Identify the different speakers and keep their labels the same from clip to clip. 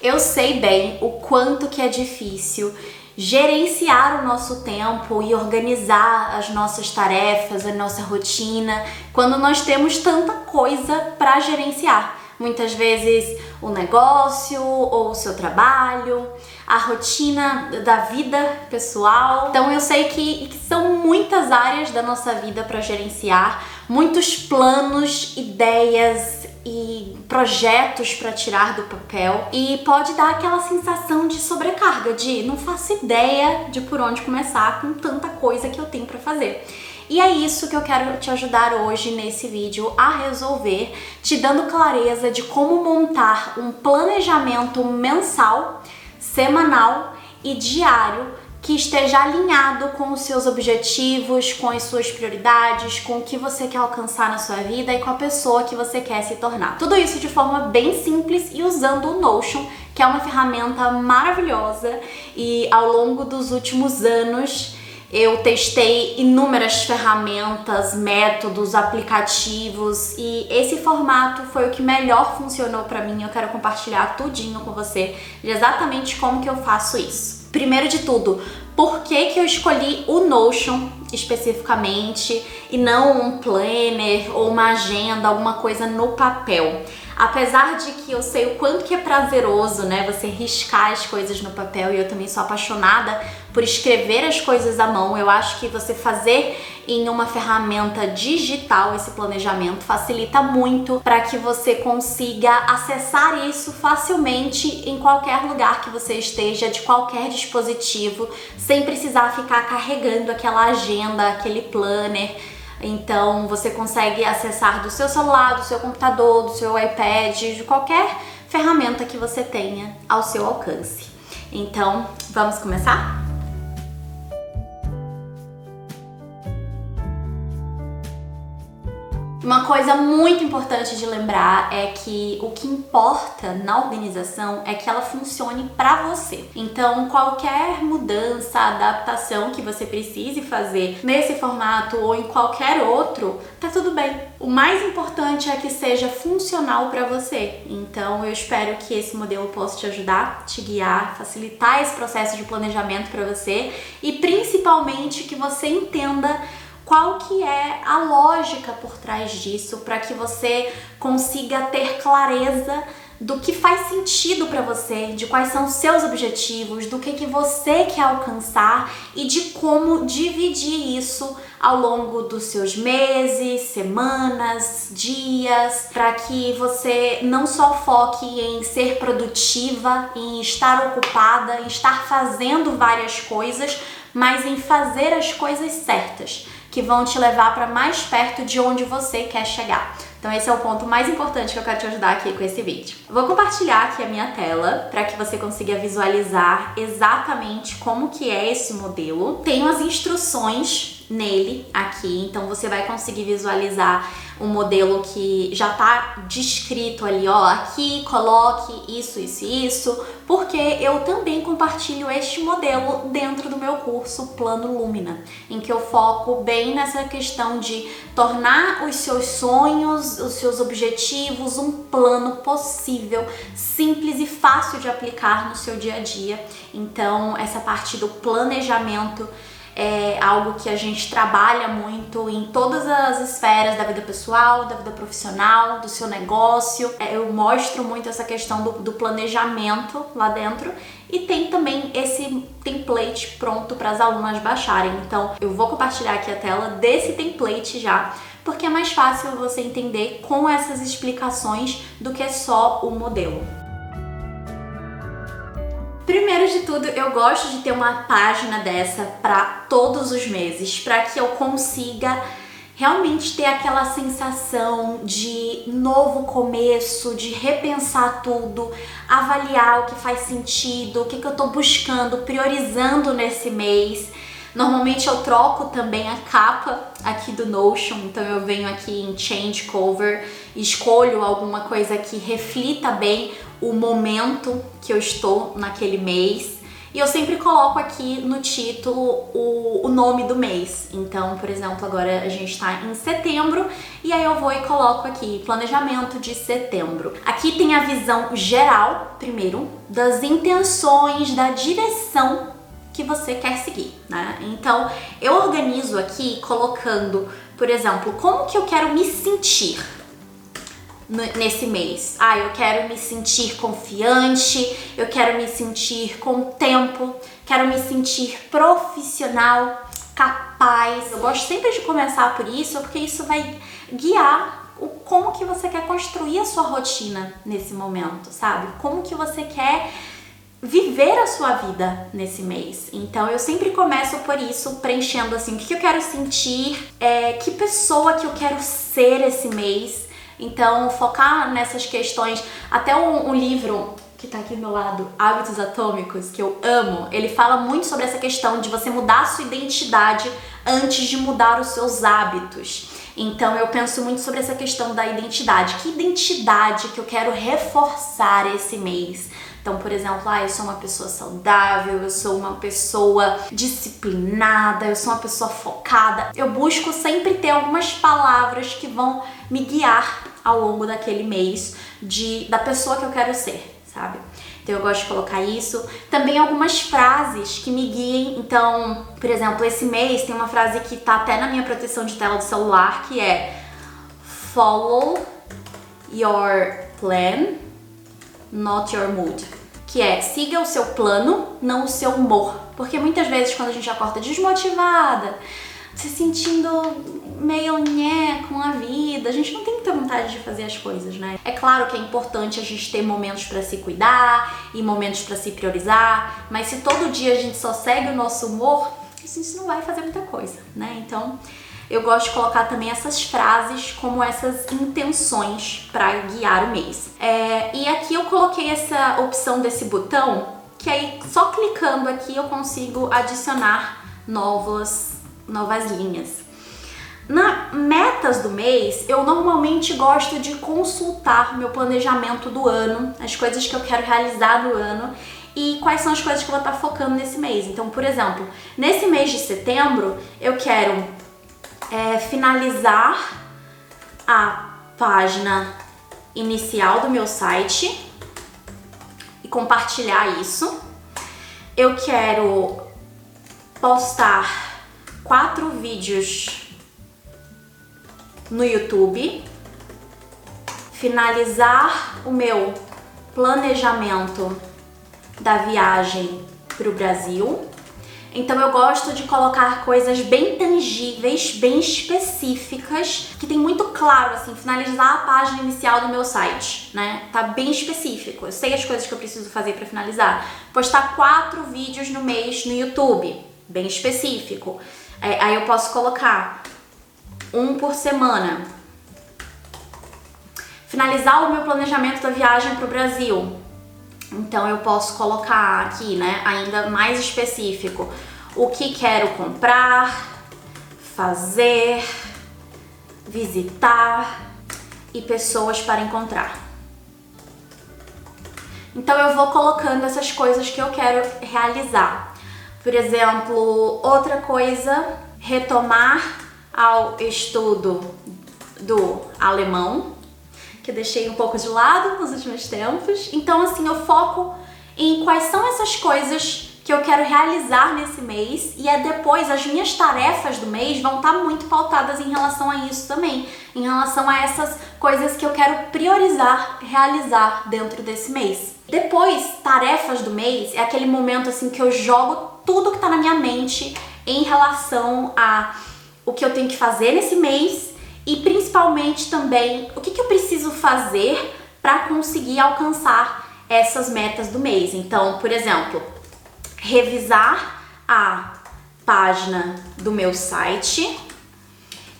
Speaker 1: Eu sei bem o quanto que é difícil gerenciar o nosso tempo e organizar as nossas tarefas, a nossa rotina, quando nós temos tanta coisa para gerenciar. Muitas vezes o negócio ou o seu trabalho, a rotina da vida pessoal. Então eu sei que são muitas áreas da nossa vida para gerenciar, muitos planos, ideias e projetos para tirar do papel, e pode dar aquela sensação de sobrecarga, de não faço ideia de por onde começar com tanta coisa que eu tenho para fazer. E é isso que eu quero te ajudar hoje nesse vídeo a resolver, te dando clareza de como montar um planejamento mensal, semanal e diário que esteja alinhado com os seus objetivos, com as suas prioridades, com o que você quer alcançar na sua vida e com a pessoa que você quer se tornar. Tudo isso de forma bem simples e usando o Notion, que é uma ferramenta maravilhosa, e ao longo dos últimos anos eu testei inúmeras ferramentas, métodos, aplicativos, e esse formato foi o que melhor funcionou para mim. Eu quero compartilhar tudinho com você de exatamente como que eu faço isso. Primeiro de tudo, por que eu escolhi o Notion especificamente e não um planner ou uma agenda, alguma coisa no papel? Apesar de que eu sei o quanto que é prazeroso, né, você riscar as coisas no papel, e eu também sou apaixonada por escrever as coisas à mão, eu acho que você fazer em uma ferramenta digital esse planejamento facilita muito para que você consiga acessar isso facilmente em qualquer lugar que você esteja, de qualquer dispositivo, sem precisar ficar carregando aquela agenda, aquele planner. Então você consegue acessar do seu celular, do seu computador, do seu iPad, de qualquer ferramenta que você tenha ao seu alcance. Então, vamos começar? Uma coisa muito importante de lembrar é que o que importa na organização é que ela funcione para você. Então, qualquer mudança, adaptação que você precise fazer nesse formato ou em qualquer outro, tá tudo bem. O mais importante é que seja funcional para você. Então, eu espero que esse modelo possa te ajudar, te guiar, facilitar esse processo de planejamento para você, e principalmente que você entenda qual que é a lógica por trás disso, para que você consiga ter clareza do que faz sentido para você, de quais são os seus objetivos, do que você quer alcançar e de como dividir isso ao longo dos seus meses, semanas, dias, para que você não só foque em ser produtiva, em estar ocupada, em estar fazendo várias coisas, mas em fazer as coisas certas, que vão te levar para mais perto de onde você quer chegar. Então esse é o ponto mais importante que eu quero te ajudar aqui com esse vídeo. Vou compartilhar aqui a minha tela para que você consiga visualizar exatamente como que é esse modelo. Tenho as instruções nele aqui, então você vai conseguir visualizar um modelo que já tá descrito ali, ó, aqui coloque isso, isso e isso, porque eu também compartilho este modelo dentro do meu curso Plano Lumina, em que eu foco bem nessa questão de tornar os seus sonhos, os seus objetivos, um plano possível, simples e fácil de aplicar no seu dia a dia. Então, essa parte do planejamento é algo que a gente trabalha muito em todas as esferas da vida pessoal, da vida profissional, do seu negócio. Eu mostro muito essa questão do planejamento lá dentro, e tem também esse template pronto para as alunas baixarem. Então eu vou compartilhar aqui a tela desse template já, porque é mais fácil você entender com essas explicações do que só o modelo. Primeiro de tudo, eu gosto de ter uma página dessa para todos os meses, para que eu consiga realmente ter aquela sensação de novo começo, de repensar tudo, avaliar o que faz sentido, o que eu tô buscando, priorizando nesse mês. Normalmente eu troco também a capa aqui do Notion, então eu venho aqui em Change Cover, escolho alguma coisa que reflita bem o momento que eu estou naquele mês. E eu sempre coloco aqui no título o nome do mês. Então, por exemplo, agora a gente tá em setembro e aí eu vou e coloco aqui planejamento de setembro. Aqui tem a visão geral, primeiro, das intenções, da direção que você quer seguir, né? Então, eu organizo aqui colocando, por exemplo, como que eu quero me sentir nesse mês. Eu quero me sentir confiante, eu quero me sentir com tempo, quero me sentir profissional, capaz. Eu gosto sempre de começar por isso, porque isso vai guiar como que você quer construir a sua rotina nesse momento, sabe? Como que você quer viver a sua vida nesse mês. Então eu sempre começo por isso, preenchendo assim, o que eu quero sentir, que pessoa que eu quero ser esse mês. Então, focar nessas questões. Até um livro que tá aqui do meu lado, Hábitos Atômicos, que eu amo, ele fala muito sobre essa questão de você mudar a sua identidade antes de mudar os seus hábitos. Então, eu penso muito sobre essa questão da identidade. Que identidade que eu quero reforçar esse mês? Então, por exemplo, eu sou uma pessoa saudável, eu sou uma pessoa disciplinada, eu sou uma pessoa focada. Eu busco sempre ter algumas palavras que vão me guiar ao longo daquele mês da pessoa que eu quero ser, sabe? Então eu gosto de colocar isso. Também algumas frases que me guiem. Então, por exemplo, esse mês tem uma frase que tá até na minha proteção de tela do celular, que é Follow your plan, not your mood. Que é, siga o seu plano, não o seu humor. Porque muitas vezes quando a gente acorda desmotivada, se sentindo meio nhé com a vida, a gente não tem muita vontade de fazer as coisas, né? É claro que é importante a gente ter momentos pra se cuidar e momentos pra se priorizar, mas se todo dia a gente só segue o nosso humor, a gente não vai fazer muita coisa, né? Então, eu gosto de colocar também essas frases como essas intenções para guiar o mês. E aqui eu coloquei essa opção desse botão, que aí só clicando aqui eu consigo adicionar novas linhas. Na metas do mês, eu normalmente gosto de consultar meu planejamento do ano, as coisas que eu quero realizar no ano e quais são as coisas que eu vou estar focando nesse mês. Então, por exemplo, nesse mês de setembro, eu quero finalizar a página inicial do meu site e compartilhar isso. Eu quero postar 4 vídeos no YouTube, finalizar o meu planejamento da viagem para o Brasil. Então eu gosto de colocar coisas bem tangíveis, bem específicas, que tem muito claro, assim, finalizar a página inicial do meu site, né? Tá bem específico, eu sei as coisas que eu preciso fazer para finalizar. Postar 4 vídeos no mês no YouTube, bem específico. Aí eu posso colocar 1 por semana. Finalizar o meu planejamento da viagem para o Brasil. Então eu posso colocar aqui, né, ainda mais específico, o que quero comprar, fazer, visitar e pessoas para encontrar. Então eu vou colocando essas coisas que eu quero realizar. Por exemplo, outra coisa, retomar ao estudo do alemão, que eu deixei um pouco de lado nos últimos tempos. Então, assim, eu foco em quais são essas coisas que eu quero realizar nesse mês e depois as minhas tarefas do mês vão estar muito pautadas em relação a isso também, em relação a essas coisas que eu quero priorizar, realizar dentro desse mês. Depois, tarefas do mês é aquele momento assim que eu jogo tudo que tá na minha mente em relação a o que eu tenho que fazer nesse mês e principalmente também o que eu preciso fazer para conseguir alcançar essas metas do mês. Então, por exemplo, revisar a página do meu site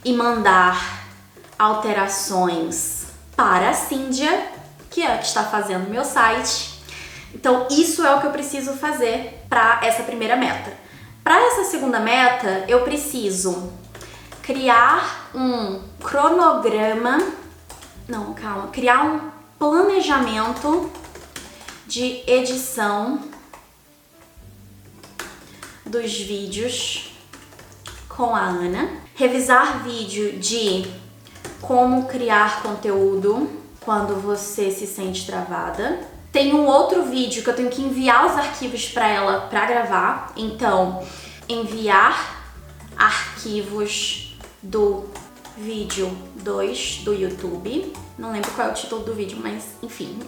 Speaker 1: e mandar alterações para a Cíndia, que é a que está fazendo o meu site. Então, isso é o que eu preciso fazer para essa primeira meta. Para essa segunda meta, eu preciso criar um cronograma, criar um planejamento de edição dos vídeos com a Ana, revisar vídeo de como criar conteúdo quando você se sente travada. Tem um outro vídeo que eu tenho que enviar os arquivos para ela para gravar, então enviar arquivos do vídeo 2 do YouTube. Não lembro qual é o título do vídeo, mas enfim.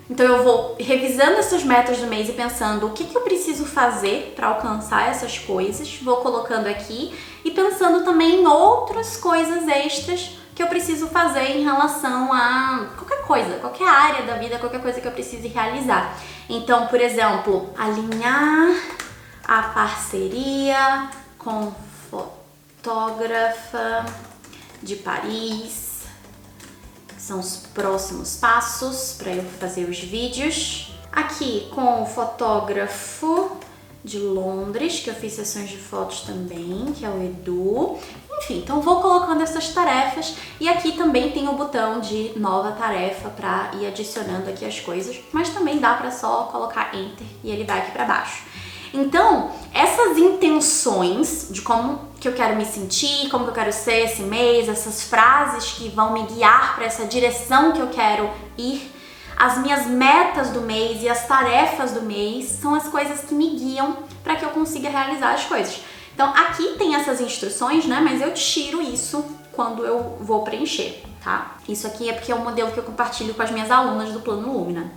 Speaker 1: Então eu vou revisando essas metas do mês e pensando o que eu preciso fazer para alcançar essas coisas. Vou colocando aqui e pensando também em outras coisas extras que eu preciso fazer em relação a qualquer coisa, qualquer área da vida, qualquer coisa que eu precise realizar. Então, por exemplo, alinhar a parceria com fotógrafa de Paris. São os próximos passos para eu fazer os vídeos. Aqui com o fotógrafo de Londres, que eu fiz sessões de fotos também, que é o Edu. Enfim, então vou colocando essas tarefas e aqui também tem o botão de nova tarefa para ir adicionando aqui as coisas, mas também dá para só colocar Enter e ele vai aqui para baixo. Então, essas intenções de como que eu quero me sentir, como que eu quero ser esse mês, essas frases que vão me guiar para essa direção que eu quero ir, as minhas metas do mês e as tarefas do mês são as coisas que me guiam para que eu consiga realizar as coisas. Então, aqui tem essas instruções, né? Mas eu tiro isso quando eu vou preencher, tá? Isso aqui é porque é um modelo que eu compartilho com as minhas alunas do Plano Lumina,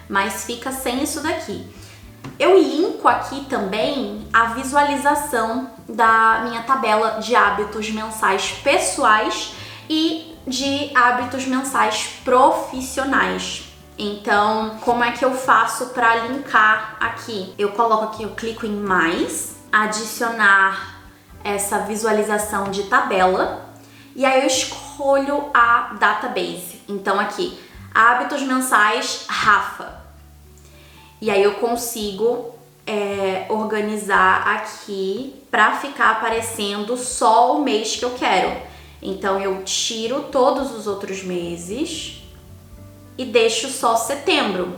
Speaker 1: mas fica sem isso daqui. Eu linko aqui também a visualização da minha tabela de hábitos mensais pessoais e de hábitos mensais profissionais. Então, como é que eu faço para linkar aqui? Eu coloco aqui, eu clico em mais, adicionar essa visualização de tabela e aí eu escolho a database. Então aqui, hábitos mensais Rafa. E aí eu consigo organizar aqui para ficar aparecendo só o mês que eu quero. Então eu tiro todos os outros meses e deixo só setembro.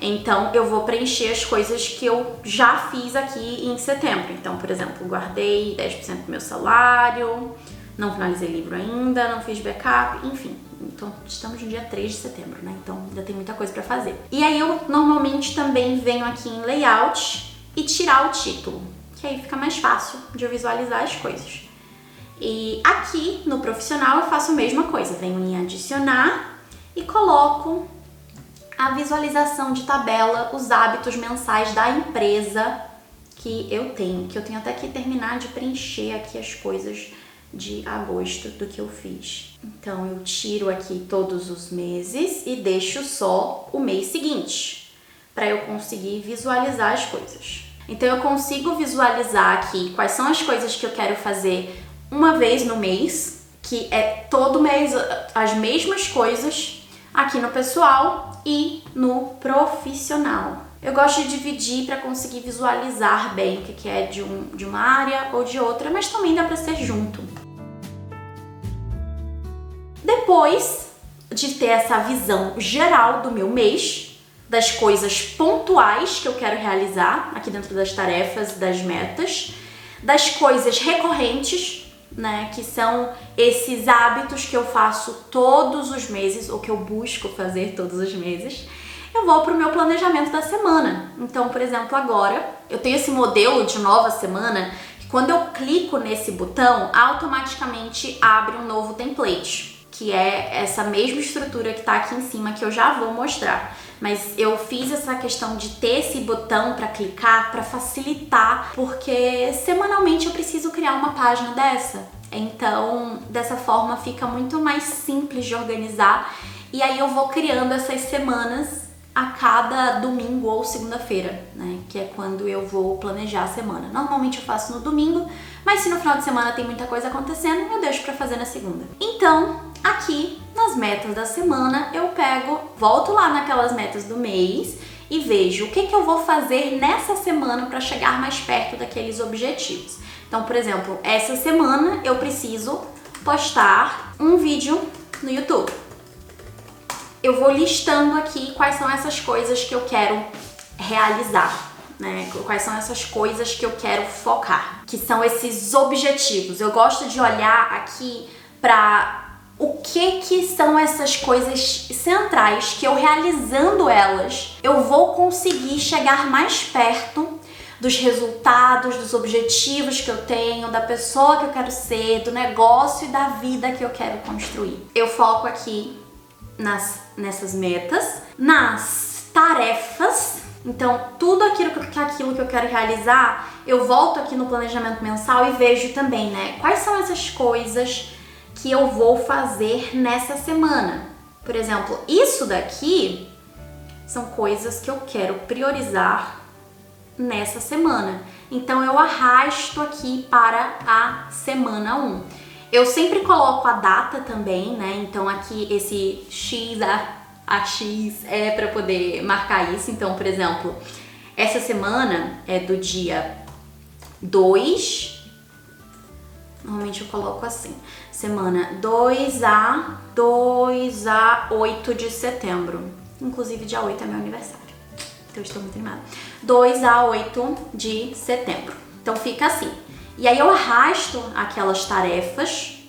Speaker 1: Então eu vou preencher as coisas que eu já fiz aqui em setembro. Então, por exemplo, guardei 10% do meu salário, não finalizei livro ainda, não fiz backup, enfim. Então, estamos no dia 3 de setembro, né? Então, ainda tem muita coisa pra fazer. E aí, eu normalmente também venho aqui em Layout e tirar o título, que aí fica mais fácil de eu visualizar as coisas. E aqui, no profissional, eu faço a mesma coisa. Venho em adicionar e coloco a visualização de tabela, os hábitos mensais da empresa que eu tenho até que terminar de preencher aqui as coisas de agosto do que eu fiz. Então eu tiro aqui todos os meses e deixo só o mês seguinte, para eu conseguir visualizar as coisas. Então eu consigo visualizar aqui quais são as coisas que eu quero fazer uma vez no mês, que é todo mês as mesmas coisas aqui no pessoal e no profissional. Eu gosto de dividir para conseguir visualizar bem o que é de uma área ou de outra, mas também dá para ser junto. Depois de ter essa visão geral do meu mês, das coisas pontuais que eu quero realizar aqui dentro das tarefas, das metas, das coisas recorrentes, né, que são esses hábitos que eu faço todos os meses, ou que eu busco fazer todos os meses, eu vou para o meu planejamento da semana. Então, por exemplo, agora eu tenho esse modelo de nova semana que quando eu clico nesse botão, automaticamente abre um novo template, que é essa mesma estrutura que está aqui em cima, que eu já vou mostrar. Mas eu fiz essa questão de ter esse botão para clicar, para facilitar, porque semanalmente eu preciso criar uma página dessa. Então, dessa forma fica muito mais simples de organizar. E aí eu vou criando essas semanas a cada domingo ou segunda-feira, né? Que é quando eu vou planejar a semana. Normalmente eu faço no domingo, mas se no final de semana tem muita coisa acontecendo, eu deixo pra fazer na segunda. Então, aqui nas metas da semana, eu volto lá naquelas metas do mês e vejo o que eu vou fazer nessa semana para chegar mais perto daqueles objetivos. Então, por exemplo, essa semana eu preciso postar um vídeo no YouTube. Eu vou listando aqui quais são essas coisas que eu quero realizar né? Quais são essas coisas que eu quero focar, que são esses objetivos. Eu gosto de olhar aqui para o que são essas coisas centrais que eu realizando elas, eu vou conseguir chegar mais perto dos resultados, dos objetivos que eu tenho, da pessoa que eu quero ser, do negócio e da vida que eu quero construir. Eu foco aqui nessas metas, nas tarefas. Então, tudo aquilo que eu quero realizar, eu volto aqui no planejamento mensal e vejo também, né? Quais são essas coisas que eu vou fazer nessa semana? Por exemplo, isso daqui são coisas que eu quero priorizar nessa semana. Então, eu arrasto aqui para a semana 1. Eu sempre coloco a data também, né? Então, aqui esse X, a X é para poder marcar isso. Então, por exemplo, essa semana é do dia 2. Normalmente eu coloco assim, semana 2 a 8 de setembro. Inclusive dia 8 é meu aniversário, então eu estou muito animada. 2 a 8 de setembro. Então fica assim. E aí eu arrasto aquelas tarefas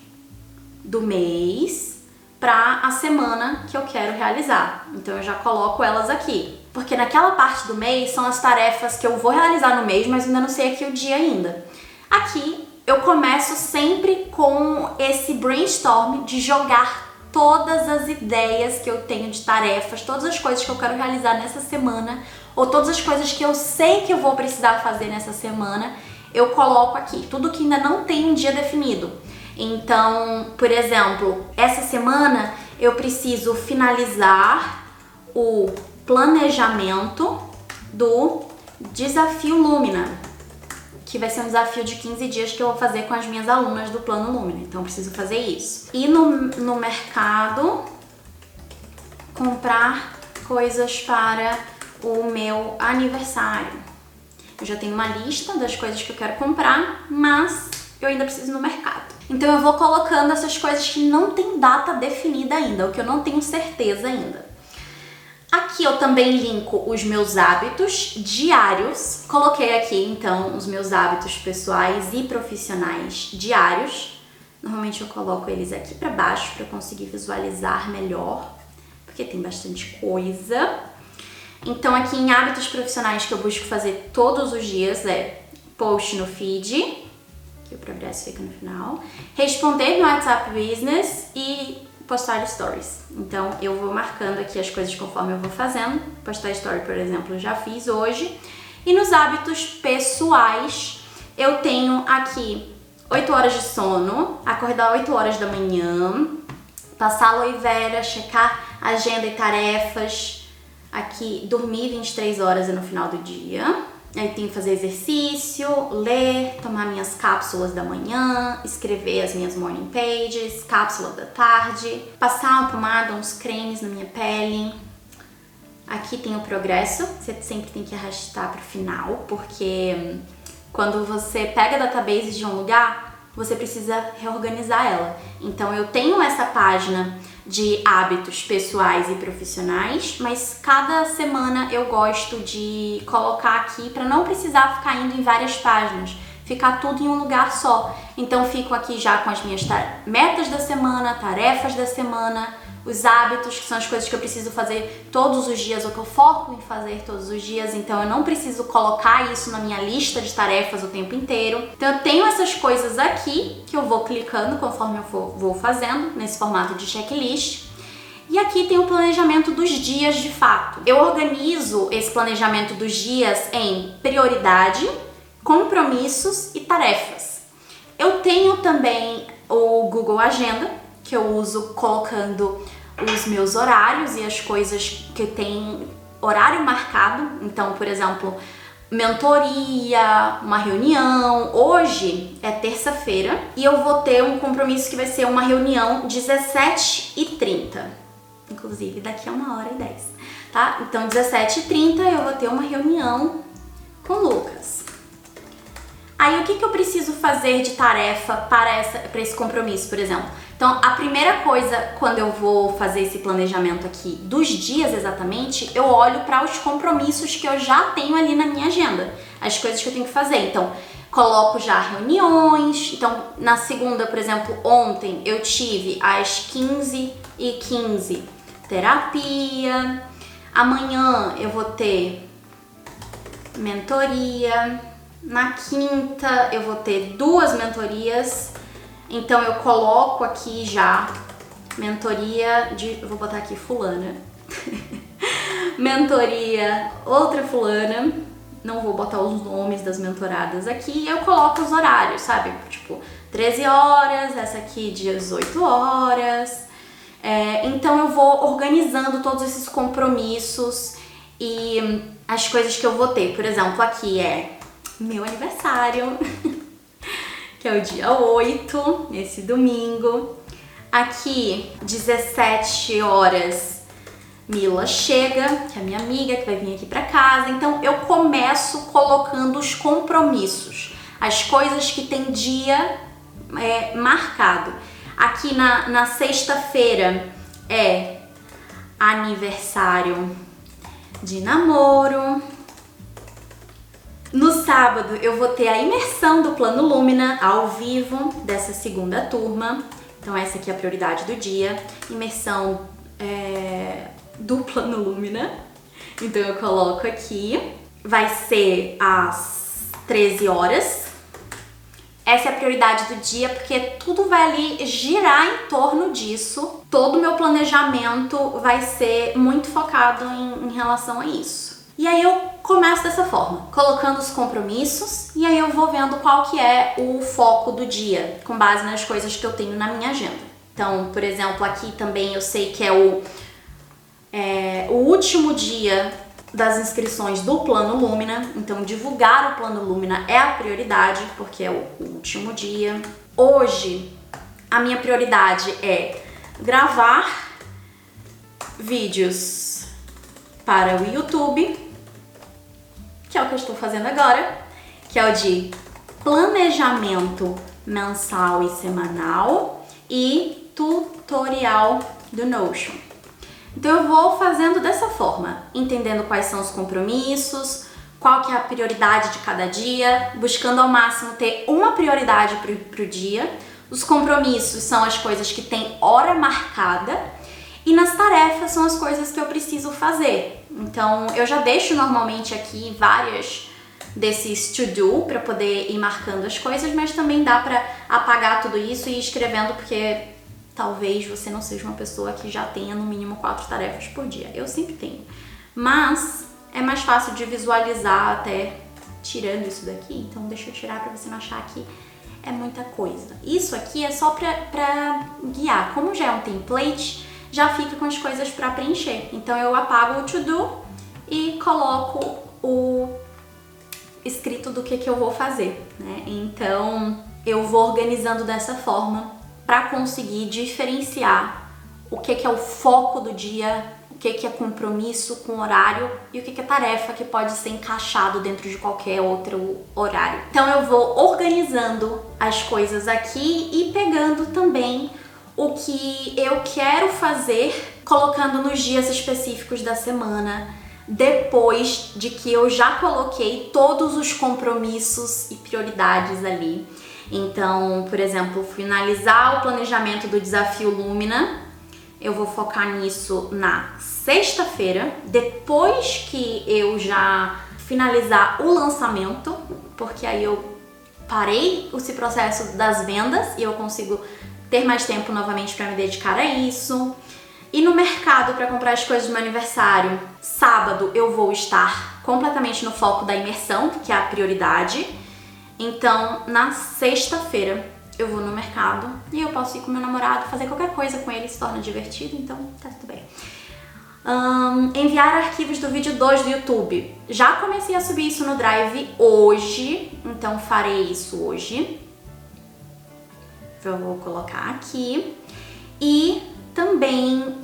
Speaker 1: do mês para a semana que eu quero realizar. Então eu já coloco elas aqui. Porque naquela parte do mês são as tarefas que eu vou realizar no mês, mas ainda não sei aqui o dia ainda. Aqui eu começo sempre com esse brainstorm de jogar todas as ideias que eu tenho de tarefas, todas as coisas que eu quero realizar nessa semana, ou todas as coisas que eu sei que eu vou precisar fazer nessa semana, eu coloco aqui. Tudo que ainda não tem um dia definido. Então, por exemplo, essa semana eu preciso finalizar o planejamento do Desafio Lumina, que vai ser um desafio de 15 dias que eu vou fazer com as minhas alunas do Plano Lumina. Então, eu preciso fazer isso. E no mercado, comprar coisas para o meu aniversário. Eu já tenho uma lista das coisas que eu quero comprar, mas eu ainda preciso ir no mercado. Então, eu vou colocando essas coisas que não tem data definida ainda, o que eu não tenho certeza ainda. Aqui eu também linko os meus hábitos diários. Coloquei aqui, então, os meus hábitos pessoais e profissionais diários. Normalmente eu coloco eles aqui para baixo para conseguir visualizar melhor, porque tem bastante coisa. Então, aqui em hábitos profissionais que eu busco fazer todos os dias é post no feed, que o progresso fica no final, responder no WhatsApp Business e postar stories. Então eu vou marcando aqui as coisas conforme eu vou fazendo. Postar story, por exemplo, eu já fiz hoje. E nos hábitos pessoais, eu tenho aqui 8 horas de sono, acordar 8 horas da manhã, passar aloe vera, checar agenda e tarefas, aqui dormir 23 horas no final do dia. Aí tenho que fazer exercício, ler, tomar minhas cápsulas da manhã, escrever as minhas morning pages, cápsula da tarde, passar uma pomada, uns cremes na minha pele. Aqui tem o progresso, você sempre tem que arrastar para o final, porque quando você pega a database de um lugar, você precisa reorganizar ela. Então eu tenho essa página de hábitos pessoais e profissionais, mas cada semana eu gosto de colocar aqui para não precisar ficar indo em várias páginas, ficar tudo em um lugar só. Então fico aqui já com as minhas metas da semana, tarefas da semana, os hábitos, que são as coisas que eu preciso fazer todos os dias, ou que eu foco em fazer todos os dias, então eu não preciso colocar isso na minha lista de tarefas o tempo inteiro. Então eu tenho essas coisas aqui que eu vou clicando conforme eu vou fazendo, nesse formato de checklist. E aqui tem o planejamento dos dias de fato. Eu organizo esse planejamento dos dias em prioridade, compromissos e tarefas. Eu tenho também o Google Agenda, que eu uso colocando os meus horários e as coisas que tem horário marcado. Então, por exemplo, mentoria, uma reunião. Hoje é terça-feira e eu vou ter um compromisso que vai ser uma reunião 17h30. Inclusive daqui a 1h10, tá? Então, 17h30 eu vou ter uma reunião com o Lucas. Aí, o que eu preciso fazer de tarefa para esse compromisso, por exemplo? Então, a primeira coisa, quando eu vou fazer esse planejamento aqui dos dias exatamente, eu olho para os compromissos que eu já tenho ali na minha agenda, as coisas que eu tenho que fazer. Então, coloco já reuniões. Então, na segunda, por exemplo, ontem eu tive às 15h15 terapia. Amanhã eu vou ter mentoria. Na quinta eu vou ter 2 mentorias. Então eu coloco aqui já mentoria de... Eu vou botar aqui fulana. Mentoria outra fulana. Não vou botar os nomes das mentoradas aqui. Eu coloco os horários, sabe? Tipo, 13 horas, essa aqui 18 horas. Então eu vou organizando todos esses compromissos e as coisas que eu vou ter. Por exemplo, aqui é meu aniversário, que é o dia 8, esse domingo. Aqui, 17 horas, Mila chega, que é minha amiga, que vai vir aqui pra casa. Então eu começo colocando os compromissos, as coisas que tem dia marcado. Aqui na sexta-feira é aniversário de namoro. No sábado eu vou ter a imersão do Plano Lumina ao vivo dessa segunda turma. Então essa aqui é a prioridade do dia. Imersão do Plano Lumina. Então eu coloco aqui. Vai ser às 13 horas. Essa é a prioridade do dia, porque tudo vai ali girar em torno disso. Todo o meu planejamento vai ser muito focado em relação a isso. E aí eu começo dessa forma, colocando os compromissos, e aí eu vou vendo qual que é o foco do dia, com base nas coisas que eu tenho na minha agenda. Então, por exemplo, aqui também eu sei que é o último dia das inscrições do Plano Lumina, então divulgar o Plano Lumina é a prioridade, porque é o último dia. Hoje, a minha prioridade é gravar vídeos para o YouTube, que é o que eu estou fazendo agora, que é o de planejamento mensal e semanal e tutorial do Notion. Então eu vou fazendo dessa forma, entendendo quais são os compromissos, qual que é a prioridade de cada dia, buscando ao máximo ter uma prioridade pro dia. Os compromissos são as coisas que têm hora marcada e nas tarefas são as coisas que eu preciso fazer. Então eu já deixo normalmente aqui várias desses to-do para poder ir marcando as coisas, mas também dá para apagar tudo isso e ir escrevendo, porque talvez você não seja uma pessoa que já tenha no mínimo 4 tarefas por dia. Eu sempre tenho. Mas é mais fácil de visualizar até tirando isso daqui. Então deixa eu tirar para você não achar que é muita coisa. Isso aqui é só para guiar. Como já é um template, já fica com as coisas para preencher. Então eu apago o to-do e coloco o escrito do que eu vou fazer, né? Então eu vou organizando dessa forma para conseguir diferenciar o que é o foco do dia, o que é compromisso com horário e o que é tarefa que pode ser encaixado dentro de qualquer outro horário. Então eu vou organizando as coisas aqui e pegando também o que eu quero fazer, colocando nos dias específicos da semana, depois de que eu já coloquei todos os compromissos e prioridades ali. Então, por exemplo, finalizar o planejamento do Desafio Lumina, eu vou focar nisso na sexta-feira, depois que eu já finalizar o lançamento, porque aí eu parei esse processo das vendas e eu consigo ter mais tempo novamente para me dedicar a isso. E no mercado para comprar as coisas do meu aniversário, sábado eu vou estar completamente no foco da imersão, que é a prioridade. Então, na sexta-feira eu vou no mercado e eu posso ir com meu namorado, fazer qualquer coisa com ele, se torna divertido, então tá tudo bem. Enviar arquivos do vídeo 2 do YouTube. Já comecei a subir isso no Drive hoje, então farei isso hoje. Eu vou colocar aqui. E também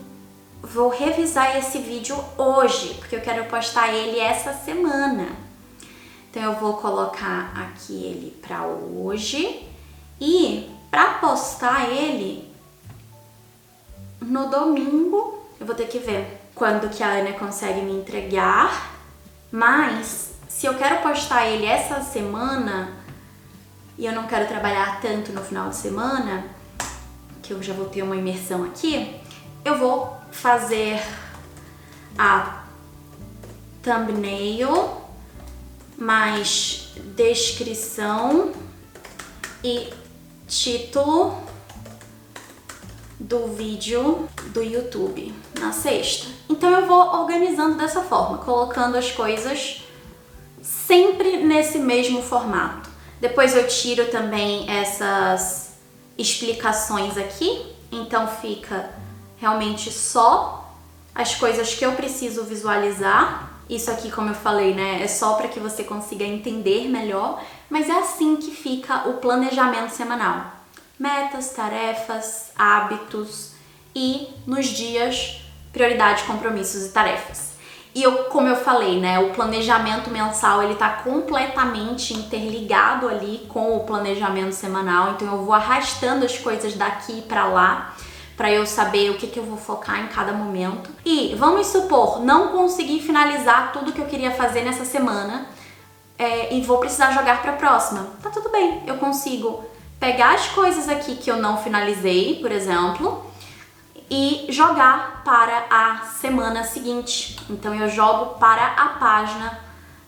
Speaker 1: vou revisar esse vídeo hoje, porque eu quero postar ele essa semana. Então eu vou colocar aqui ele para hoje e para postar ele no domingo eu vou ter que ver quando que a Ana consegue me entregar, mas se eu quero postar ele essa semana e eu não quero trabalhar tanto no final de semana, que eu já vou ter uma imersão aqui, eu vou fazer a thumbnail, mais descrição e título do vídeo do YouTube na sexta. Então eu vou organizando dessa forma, colocando as coisas sempre nesse mesmo formato. Depois eu tiro também essas explicações aqui, então fica realmente só as coisas que eu preciso visualizar. Isso aqui, como eu falei, né, é só para que você consiga entender melhor, mas é assim que fica o planejamento semanal. Metas, tarefas, hábitos e nos dias, prioridade, compromissos e tarefas. E como eu falei, né, o planejamento mensal ele tá completamente interligado ali com o planejamento semanal, então eu vou arrastando as coisas daqui para lá para eu saber o que eu vou focar em cada momento. E vamos supor, não consegui finalizar tudo que eu queria fazer nessa semana e vou precisar jogar para a próxima. Tá tudo bem, eu consigo pegar as coisas aqui que eu não finalizei, por exemplo, e jogar para a semana seguinte. Então eu jogo para a página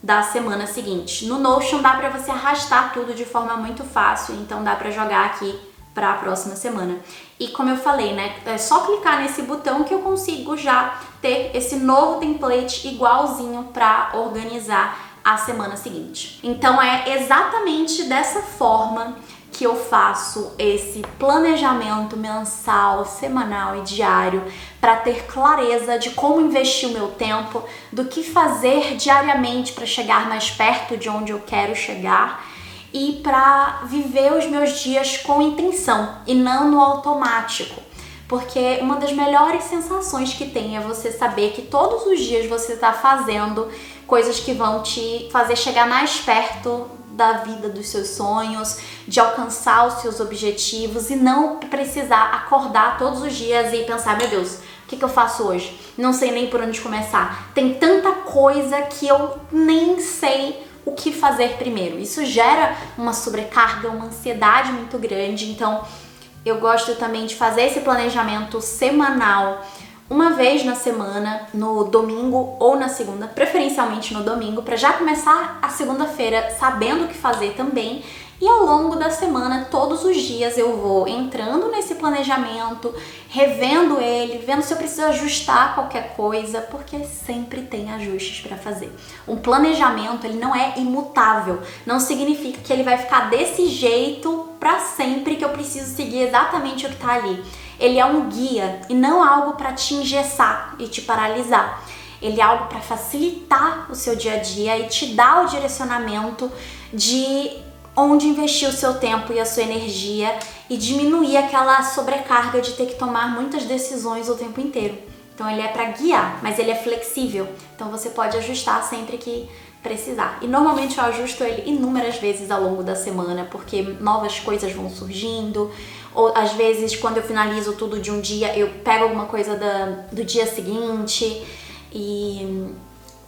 Speaker 1: da semana seguinte. No Notion dá para você arrastar tudo de forma muito fácil, então dá para jogar aqui para a próxima semana. E como eu falei, né, é só clicar nesse botão que eu consigo já ter esse novo template igualzinho para organizar a semana seguinte. Então é exatamente dessa forma que eu faço esse planejamento mensal, semanal e diário para ter clareza de como investir o meu tempo, do que fazer diariamente para chegar mais perto de onde eu quero chegar e para viver os meus dias com intenção e não no automático. Porque uma das melhores sensações que tem é você saber que todos os dias você está fazendo coisas que vão te fazer chegar mais perto da vida dos seus sonhos, de alcançar os seus objetivos e não precisar acordar todos os dias e pensar, meu Deus, o que eu faço hoje? Não sei nem por onde começar. Tem tanta coisa que eu nem sei o que fazer primeiro. Isso gera uma sobrecarga, uma ansiedade muito grande. Então, eu gosto também de fazer esse planejamento semanal uma vez na semana, no domingo ou na segunda, preferencialmente no domingo, para já começar a segunda-feira sabendo o que fazer também. E ao longo da semana, todos os dias eu vou entrando nesse planejamento, revendo ele, vendo se eu preciso ajustar qualquer coisa, porque sempre tem ajustes para fazer. Um planejamento, ele não é imutável, não significa que ele vai ficar desse jeito para sempre, que eu preciso seguir exatamente o que tá ali. Ele é um guia e não algo para te engessar e te paralisar. Ele é algo para facilitar o seu dia a dia e te dar o direcionamento de onde investir o seu tempo e a sua energia e diminuir aquela sobrecarga de ter que tomar muitas decisões o tempo inteiro. Então ele é para guiar, mas ele é flexível. Então você pode ajustar sempre que precisar. E normalmente eu ajusto ele inúmeras vezes ao longo da semana, porque novas coisas vão surgindo. Ou às vezes, quando eu finalizo tudo de um dia, eu pego alguma coisa do dia seguinte e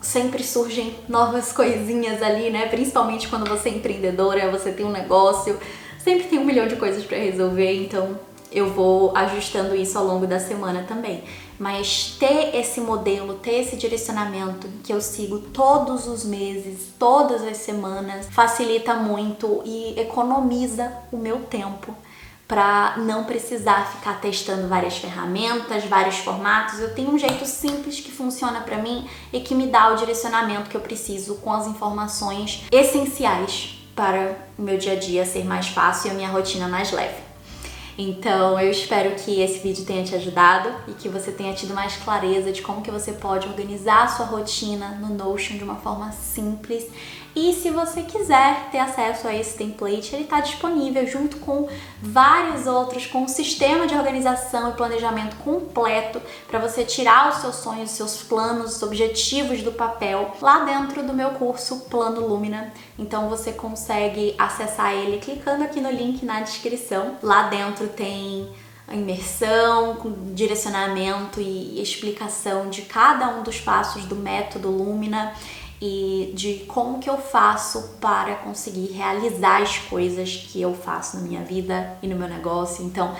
Speaker 1: sempre surgem novas coisinhas ali, né? Principalmente quando você é empreendedora, você tem um negócio, sempre tem 1 milhão de coisas para resolver, então eu vou ajustando isso ao longo da semana também. Mas ter esse modelo, ter esse direcionamento que eu sigo todos os meses, todas as semanas, facilita muito e economiza o meu tempo para não precisar ficar testando várias ferramentas, vários formatos. Eu tenho um jeito simples que funciona para mim e que me dá o direcionamento que eu preciso com as informações essenciais para o meu dia a dia ser mais fácil e a minha rotina mais leve. Então eu espero que esse vídeo tenha te ajudado e que você tenha tido mais clareza de como que você pode organizar a sua rotina no Notion de uma forma simples. E se você quiser ter acesso a esse template, ele está disponível junto com vários outros, com um sistema de organização e planejamento completo para você tirar os seus sonhos, os seus planos, os objetivos do papel lá dentro do meu curso Plano Lumina. Então você consegue acessar ele clicando aqui no link na descrição. Lá dentro tem imersão, com direcionamento e explicação de cada um dos passos do método Lumina e de como que eu faço para conseguir realizar as coisas que eu faço na minha vida e no meu negócio. Então,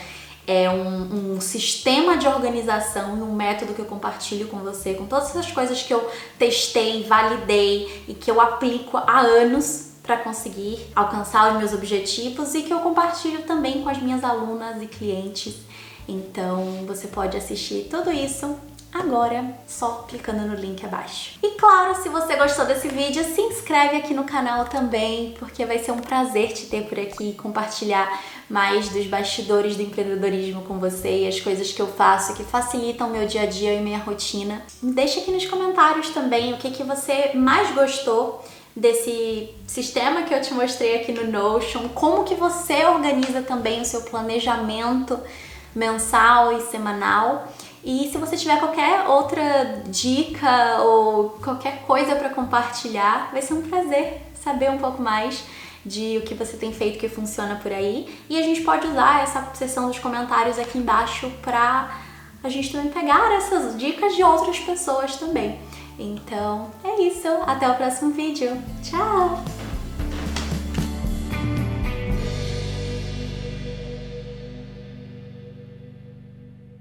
Speaker 1: é um sistema de organização e um método que eu compartilho com você, com todas essas coisas que eu testei, validei e que eu aplico há anos para conseguir alcançar os meus objetivos e que eu compartilho também com as minhas alunas e clientes. Então, você pode assistir tudo isso agora, só clicando no link abaixo. E claro, se você gostou desse vídeo, se inscreve aqui no canal também, porque vai ser um prazer te ter por aqui e compartilhar mais dos bastidores do empreendedorismo com você e as coisas que eu faço que facilitam o meu dia a dia e minha rotina. Deixa aqui nos comentários também o que você mais gostou desse sistema que eu te mostrei aqui no Notion, como que você organiza também o seu planejamento mensal e semanal. E se você tiver qualquer outra dica ou qualquer coisa para compartilhar, vai ser um prazer saber um pouco mais de o que você tem feito que funciona por aí. E a gente pode usar essa seção dos comentários aqui embaixo para a gente também pegar essas dicas de outras pessoas também. Então é isso, até o próximo vídeo. Tchau!